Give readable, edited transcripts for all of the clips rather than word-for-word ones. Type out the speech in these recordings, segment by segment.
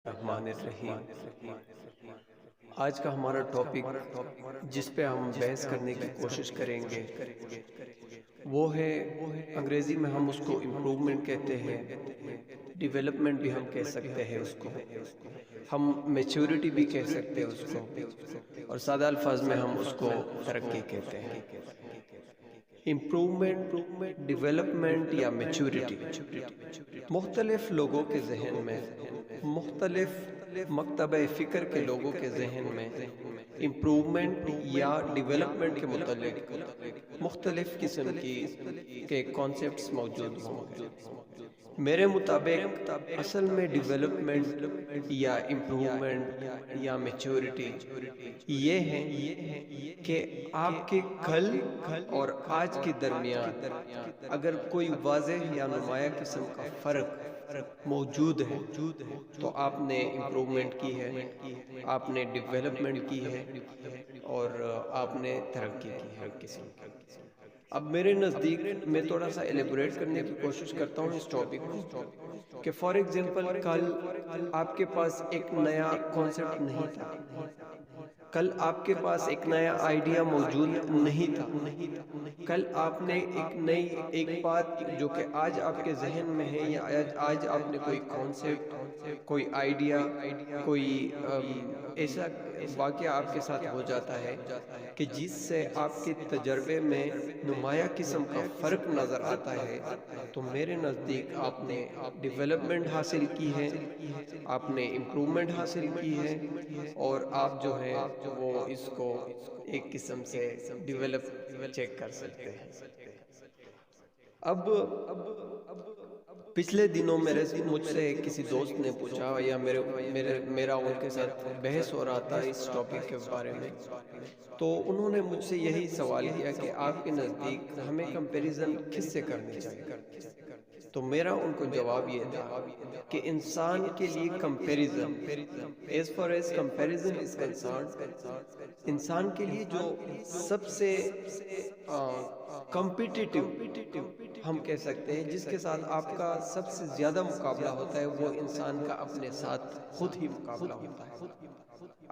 الرحمن الرحیم۔ آج کا ہمارا ٹاپک جس پہ ہم بحث کرنے کی کوشش کریں گے وہ ہے، انگریزی میں ہم اس کو امپروومنٹ کہتے ہیں، ڈیولپمنٹ بھی ہم کہہ سکتے ہیں اس کو، ہم میچورٹی بھی کہہ سکتے ہیں اس کو، اور سادہ الفاظ میں ہم اس کو ترقی کہتے ہیں۔ امپروومنٹ، ڈیولپمنٹ یا میچورٹی مختلف لوگوں کے ذہن میں، مختلف مکتبہ فکر کے لوگوں کے ذہن میں امپروومنٹ یا ڈیولپمنٹ کے متعلق مختلف قسم کے کانسیپٹس موجود ہوں گے۔ میرے مطابق اصل میں ڈیولپمنٹ یا امپروومنٹ یا میچورٹی یہ ہے کہ آپ کے کل اور آج کے درمیان اگر کوئی واضح یا نمایاں قسم کا فرق موجود ہے تو آپ نے امپروومنٹ کی ہے، آپ نے ڈیولپمنٹ کی ہے، اور آپ نے ترقی کی ہے قسم کی۔ اب میرے نزدیک میں تھوڑا سا ایلیبوریٹ کرنے کی کوشش کرتا ہوں اس ٹاپک کو کہ فار ایگزامپل کل آپ کے پاس ایک نیا کانسیپٹ نہیں تھا، کل آپ کے پاس ایک نیا آئیڈیا موجود نہیں تھا، کل آپ نے ایک بات جو کہ آج آپ کے ذہن میں ہے یا آج آپ نے کوئی کانسیپٹ، کوئی آئیڈیا، کوئی ایسا واقعہ آپ کے ساتھ ہو جاتا ہے کہ جس سے آپ کے تجربے میں نمایاں قسم کا فرق نظر آتا ہے، تو میرے نزدیک آپ نے ڈیولپمنٹ حاصل کی ہے، آپ نے امپروومنٹ حاصل کی ہے، اور آپ جو ہے وہ اس کو ایک قسم سے ڈیولپ چیک کر سکتے ہیں۔ اب پچھلے دنوں مجھ سے کسی دوست نے پوچھا یا میرا ان کے ساتھ بحث ہو رہا تھا اس ٹاپک کے بارے میں، تو انہوں نے مجھ سے یہی سوال کیا کہ آپ کے نزدیک ہمیں کمپیریزن کس سے کرنی چاہیے؟ تو میرا ان کو جواب یہ تھا کہ انسان کے لیے comparison, as far as comparison is concerned، انسان کے لیے جو سب سے کمپیٹیٹو ہم کہہ سکتے ہیں، جس کے ساتھ آپ کا سب سے زیادہ مقابلہ ہوتا ہے، وہ انسان کا اپنے ساتھ خود ہی مقابلہ ہوتا ہے۔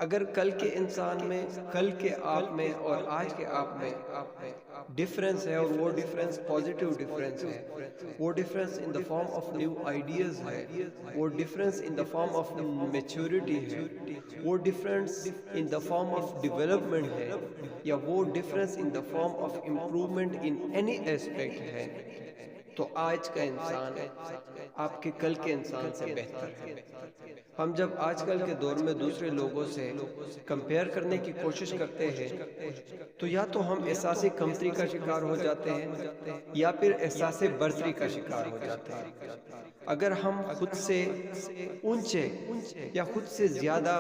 اگر کل کے انسان میں، کل کے آپ میں اور آج کے آپ میں ڈیفرنس ہے، اور وہ ڈیفرنس پازیٹیو ڈیفرنس ہے، وہ difference in the form of new ideas ہے، وہ difference in the form of maturity ہے، وہ difference in the form of development ہے، یا وہ difference in the form of improvement in any aspect ہے، تو آج کا انسان آپ کے کل کے انسان سے بہتر ہے۔ ہم جب آج کل کے دور میں دوسرے لوگوں سے کمپیئر کرنے کی کوشش کرتے ہیں تو یا تو ہم احساس کمتری کا شکار ہو جاتے ہیں یا پھر احساس برتری کا شکار ہو جاتے ہیں۔ اگر ہم خود سے اونچے یا خود سے زیادہ،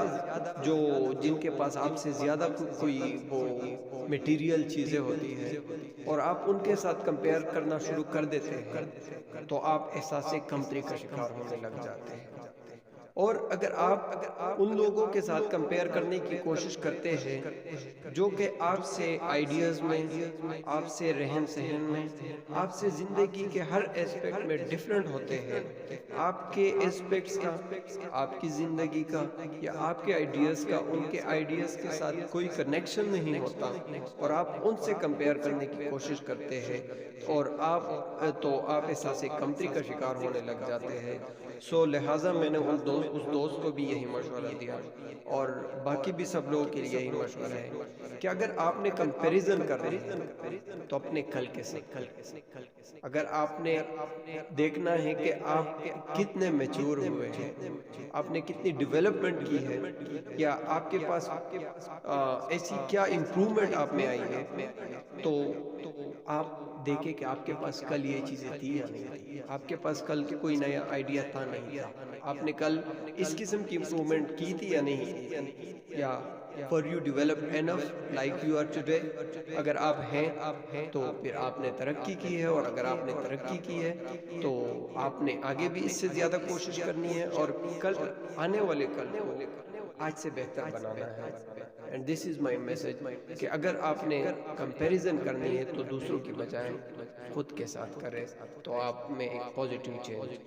جن کے پاس آپ سے زیادہ کوئی وہ میٹیریل چیزیں ہوتی ہیں، اور آپ ان کے ساتھ کمپیئر کرنا شروع کر دیتے ہیں تو آپ احساس کمتری کا شکار ہونے لگ جاتے ہیں۔ اور اگر آپ ان لوگوں کے ساتھ کمپیئر کرنے کی کوشش کرتے ہیں جو کہ آپ سے آئیڈیاز میں، آپ سے رہن سہن میں، آپ سے زندگی کے ہر ایسپیکٹ میں ڈیفرنٹ ہوتے ہیں، آپ کے ایسپیکٹس کا، آپ کی زندگی کا یا آپ کے آئیڈیاز کا ان کے آئیڈیاز کے ساتھ کوئی کنیکشن نہیں ہوتا، اور آپ ان سے کمپیئر کرنے کی کوشش کرتے ہیں، اور آپ احساس کمتری کا شکار ہونے لگ جاتے ہیں۔ لہٰذا میں نے اس دوست کو بھی یہی مشورہ دیا، اور باقی بھی سب لوگوں کے لیے یہی مشورہ ہے کہ اگر آپ نے کمپیریزن کرنا ہے تو اپنے کل کے ساتھ، اگر آپ نے دیکھنا ہے کہ آپ کتنے میچور ہوئے ہیں، آپ نے کتنی ڈیولپمنٹ کی ہے، یا آپ کے پاس ایسی کیا امپروومنٹ آپ میں آئی ہے، تو آپ دیکھیں کہ آپ کے پاس کل یہ چیزیں تھی یا نہیں تھی، آپ کے پاس کل کوئی نیا آئیڈیا تھا نہیں تھا، آپ نے کل اس قسم کی امپروومنٹ کی تھی یا نہیں کی تھی، یا for you develop enough like you are today، اگر آپ ہیں تو پھر آپ نے ترقی کی ہے، اور اگر آپ نے ترقی کی ہے تو آپ نے آگے بھی اس سے زیادہ کوشش کرنی ہے، اور کل آنے والے کل کو آج سے بہتر بنانا ہے۔ and this is my message کہ اگر آپ نے کمپیریزن کرنی ہے تو دوسروں کی بجائے خود کے ساتھ کریں، تو آپ میں ایک پازیٹیو چینج آئے۔